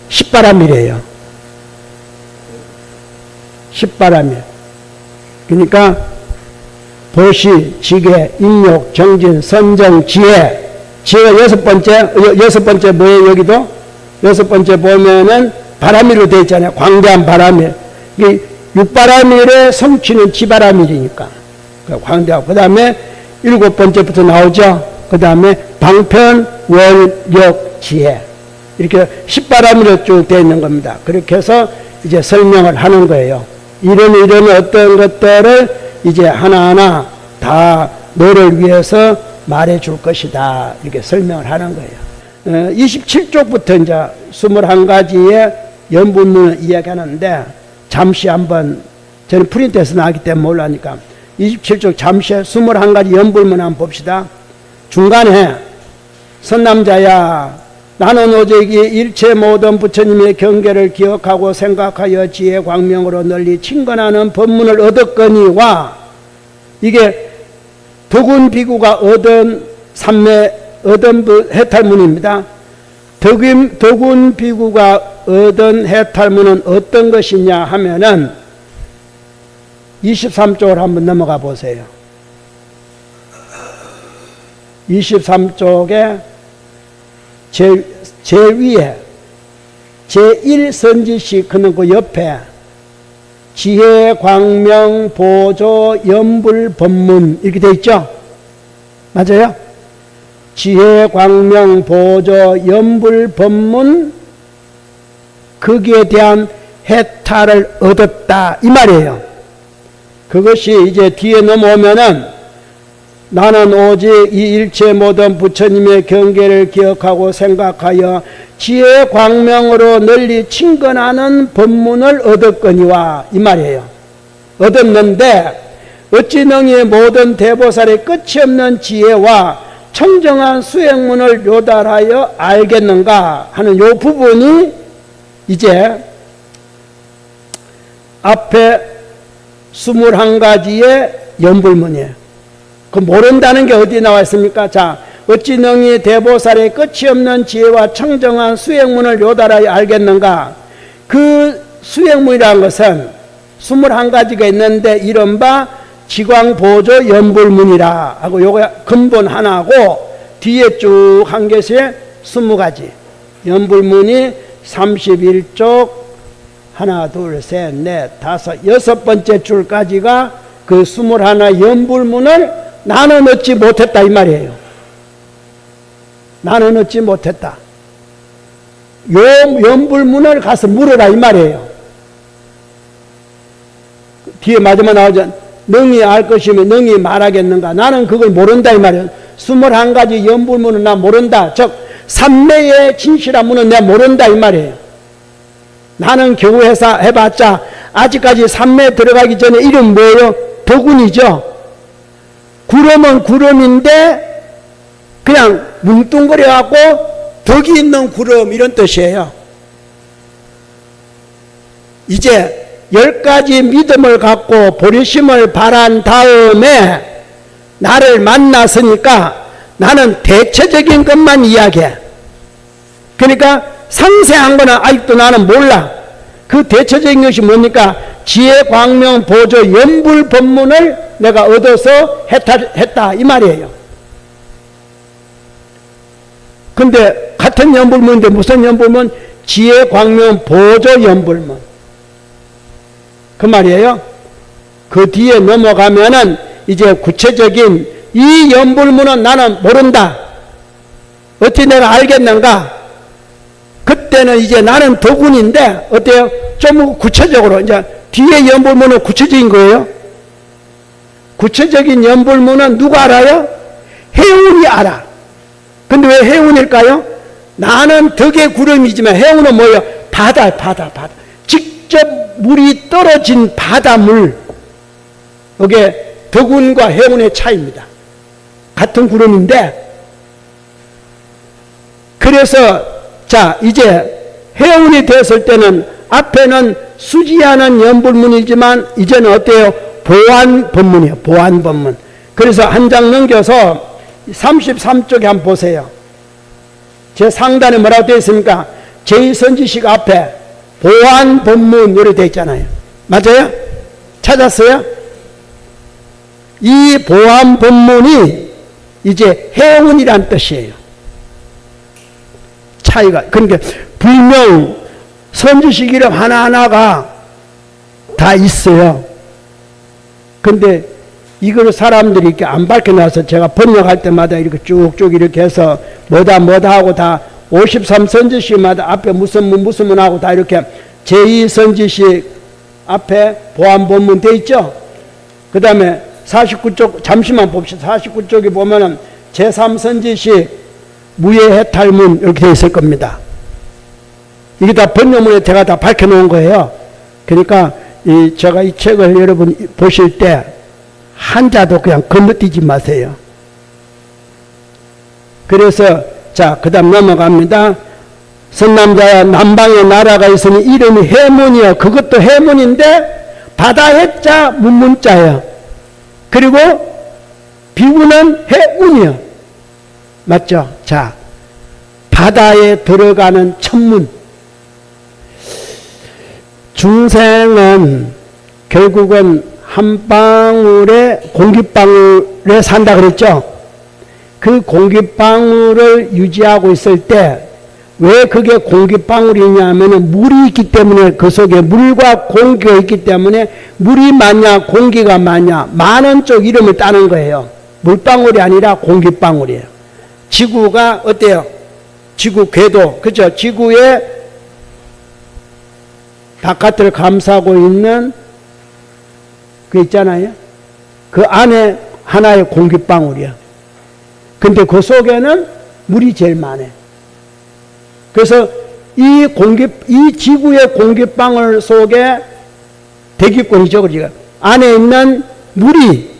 십바람일이에요. 십바람일. 그러니까 보시, 지계, 인욕, 정진, 선정, 지혜. 지혜가 여섯 번째 뭐예요, 여기도? 여섯 번째 보면은 바람일로 되어 있잖아요. 광대한 바람일. 육바람일의 성취는 지바람일이니까. 광대하고. 그 다음에 일곱 번째부터 나오죠. 그 다음에 방편, 월, 역, 지혜. 이렇게 십바람일로 쭉 되어 있는 겁니다. 그렇게 해서 이제 설명을 하는 거예요. 이런 어떤 것들을 이제 하나하나 다 너를 위해서 말해 줄 것이다. 이렇게 설명을 하는 거예요. 27쪽부터 이제 21가지의 연분문을 이야기하는데, 잠시 한번, 저는 프린트에서 나왔기 때문에 몰라니까, 27쪽 잠시 21가지 연분문 한번 봅시다. 중간에, 선남자야, 나는 오직 이 일체 모든 부처님의 경계를 기억하고 생각하여 지혜 광명으로 널리 친근하는 법문을 얻었거니와, 이게 덕운 비구가 얻은 해탈문입니다. 덕운 비구가 얻은 해탈문은 어떤 것이냐 하면은 23쪽을 한번 넘어가 보세요. 23쪽에 제 위에 제1선지식 그는 그 옆에 지혜 광명 보조 연불 법문 이렇게 돼 있죠? 맞아요? 지혜 광명 보조 연불 법문, 거기에 대한 해탈을 얻었다 이 말이에요. 그것이 이제 뒤에 넘어오면은 나는 오직 이 일체 모든 부처님의 경계를 기억하고 생각하여 지혜 광명으로 널리 친근하는 법문을 얻었거니와 이 말이에요. 얻었는데 어찌 능히 모든 대보살의 끝이 없는 지혜와 청정한 수행문을 요달하여 알겠는가 하는 요 부분이 이제 앞에 21가지의 연불문이에요. 그 모른다는 게 어디 나와 있습니까? 자, 어찌 능히 대보살의 끝이 없는 지혜와 청정한 수행문을 요달하여 알겠는가? 그 수행문이라는 것은 21가지가 있는데 이른바 지광보조 연불문이라 하고 요거 근본 하나고 뒤에 쭉 한 것에 20가지 연불문이 31쪽 하나 둘 셋 넷 다섯 여섯 번째 줄까지가 그 21 연불문을 나는 얻지 못했다 이 말이에요. 나는 얻지 못했다. 요 연불문을 가서 물어라 이 말이에요. 뒤에 마지막 나오죠. 능히 알 것이면 능히 말하겠는가. 나는 그걸 모른다 이 말이에요. 21가지 연불문은 나 모른다. 즉 삼매의 진실한 문은 내가 모른다 이 말이에요. 나는 겨우 해봤자 아직까지 삼매 들어가기 전에 이름 뭐예요? 덕운이죠. 구름은 구름인데 그냥 뭉뚱그려갖고 덕이 있는 구름 이런 뜻이에요. 이제 10가지 믿음을 갖고 보리심을 바란 다음에 나를 만났으니까 나는 대체적인 것만 이야기해. 그러니까 상세한 거는 아직도 나는 몰라. 그 대체적인 것이 뭡니까? 지혜, 광명, 보조, 연불 법문을 내가 얻어서 했다 이 말이에요. 근데 같은 연불문인데 무슨 연불문? 지혜, 광명, 보조, 연불문. 그 말이에요. 그 뒤에 넘어가면은 이제 구체적인 이 연불문은 나는 모른다. 어찌 내가 알겠는가? 그때는 이제 나는 덕운인데 어때요? 좀 구체적으로 이제 뒤에 연불문은 구체적인 거예요. 구체적인 연불문은 누가 알아요? 해운이 알아. 근데 왜 해운일까요? 나는 덕의 구름이지만 해운은 뭐예요? 바다. 직접 물이 떨어진 바다물. 이게 덕운과 해운의 차이입니다. 같은 구름인데 그래서 자 이제 해운이 됐을 때는 앞에는 수지하는 연불문이지만 이제는 어때요? 보완법문이에요. 보완법문. 그래서 한 장 넘겨서 33쪽에 한번 보세요. 제 상단에 뭐라고 되어 있습니까? 제2선지식 앞에 보완법문 이렇게 되어 있잖아요. 맞아요? 찾았어요? 이 보완법문이 이제 해운이란 뜻이에요. 차이가. 그러니까 불명 선지식 이름 하나하나가 다 있어요. 근데 이걸 사람들이 이렇게 안 밝혀놔서 제가 번역할 때마다 이렇게 쭉쭉 이렇게 해서 뭐다 하고 다 53선지식마다 앞에 무슨 문 하고 다 이렇게 제2선지식 앞에 보완본문 돼 있죠? 그 다음에 49쪽 잠시만 봅시다. 49쪽에 보면은 제3선지식 무예해탈문 이렇게 돼 있을 겁니다. 이게 다 번역문에 제가 다 밝혀놓은 거예요. 그러니까 제가 이 책을 여러분 보실 때 한자도 그냥 건너뛰지 마세요. 그래서 자 그 다음 넘어갑니다. 선남자야 남방에 나라가 있으니 이름이 해문이요. 그것도 해문인데 바다 해자 문문자예요. 그리고 비구는 해운이요. 맞죠? 자 바다에 들어가는 천문. 중생은 결국은 한 방울에 공기방울에 산다 그랬죠? 그 공기방울을 유지하고 있을 때 왜 그게 공기방울이냐면은 물이 있기 때문에 그 속에 물과 공기가 있기 때문에 물이 많냐 공기가 많냐 많은 쪽 이름을 따는 거예요. 물방울이 아니라 공기방울이에요. 지구가 어때요? 지구 궤도 그죠? 지구의 바깥을 감싸고 있는 그 있잖아요. 그 안에 하나의 공기방울이야. 근데 그 속에는 물이 제일 많아요. 그래서 이 지구의 공기방울 속에 대기권이죠. 그죠? 안에 있는 물이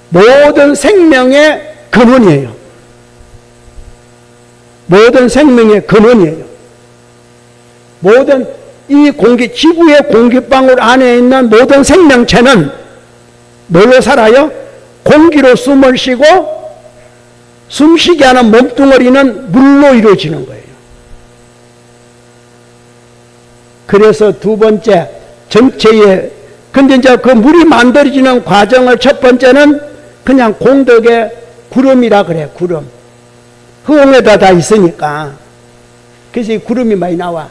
모든 생명의 근원이에요. 모든 생명의 근원이에요. 모든 지구의 공기방울 안에 있는 모든 생명체는 뭘로 살아요? 공기로 숨을 쉬고 숨쉬게 하는 몸뚱어리는 물로 이루어지는 거예요. 그래서 두 번째 전체에 근데 이제 그 물이 만들어지는 과정을 첫 번째는 그냥 공덕의 구름이라 그래. 구름. 허공에다 다 있으니까. 그래서 이 구름이 많이 나와.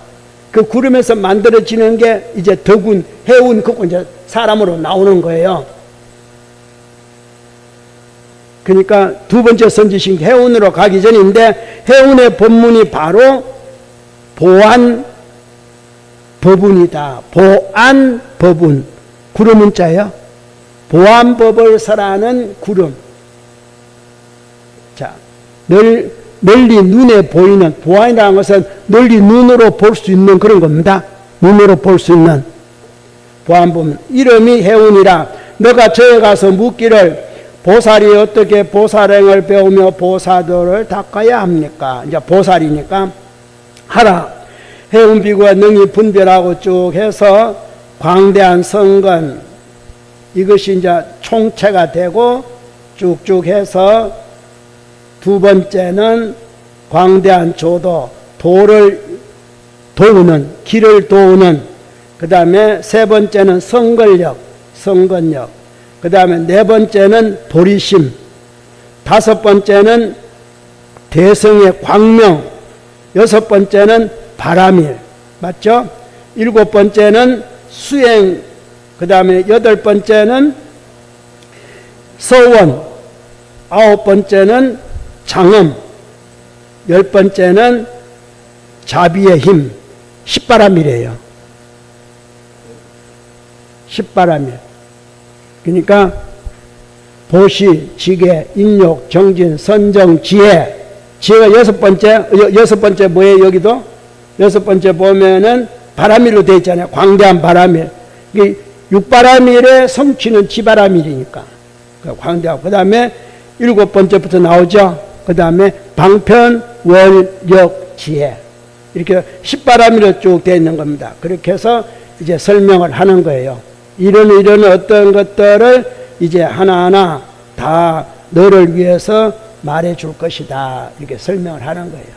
그 구름에서 만들어지는 게 이제 덕운, 해운, 그거 이제 사람으로 나오는 거예요. 그러니까 두 번째 선지식 해운으로 가기 전인데 해운의 본문이 바로 보안 법운이다. 보안 법운. 구름은 자예요. 보안법을 설하는 구름. 자, 멀리 눈에 보이는, 보안이라는 것은 멀리 눈으로 볼 수 있는 그런 겁니다. 눈으로 볼 수 있는 보안법. 이름이 해운이라. 너가 저에 가서 묻기를 보살이 어떻게 보살행을 배우며 보사도를 닦아야 합니까? 이제 보살이니까 하라. 해운비구가 능히 분별하고 쭉 해서 광대한 성근, 이것이 이제 총체가 되고 쭉쭉 해서 두 번째는 광대한 조도, 도를 도우는, 길을 도우는, 그 다음에 세 번째는 성근력, 그 다음에 네 번째는 도리심, 다섯 번째는 대성의 광명, 여섯 번째는 바람일, 맞죠? 일곱 번째는 수행, 그 다음에 여덟 번째는 서원, 아홉 번째는 장엄, 열 번째는 자비의 힘, 십바람이래요. 십바람일. 그러니까 보시, 지계, 인욕, 정진, 선정, 지혜. 지혜가 여섯 번째 뭐예요, 여기도? 여섯 번째 보면은 바람일로 되어 있잖아요. 광대한 바람일. 육바람일의 성취는 지바람일이니까. 광대하고. 그 다음에 일곱 번째부터 나오죠. 그 다음에 방편, 월력, 지혜. 이렇게 십바람일로 쭉 되어 있는 겁니다. 그렇게 해서 이제 설명을 하는 거예요. 이런 어떤 것들을 이제 하나하나 다 너를 위해서 말해 줄 것이다. 이렇게 설명을 하는 거예요.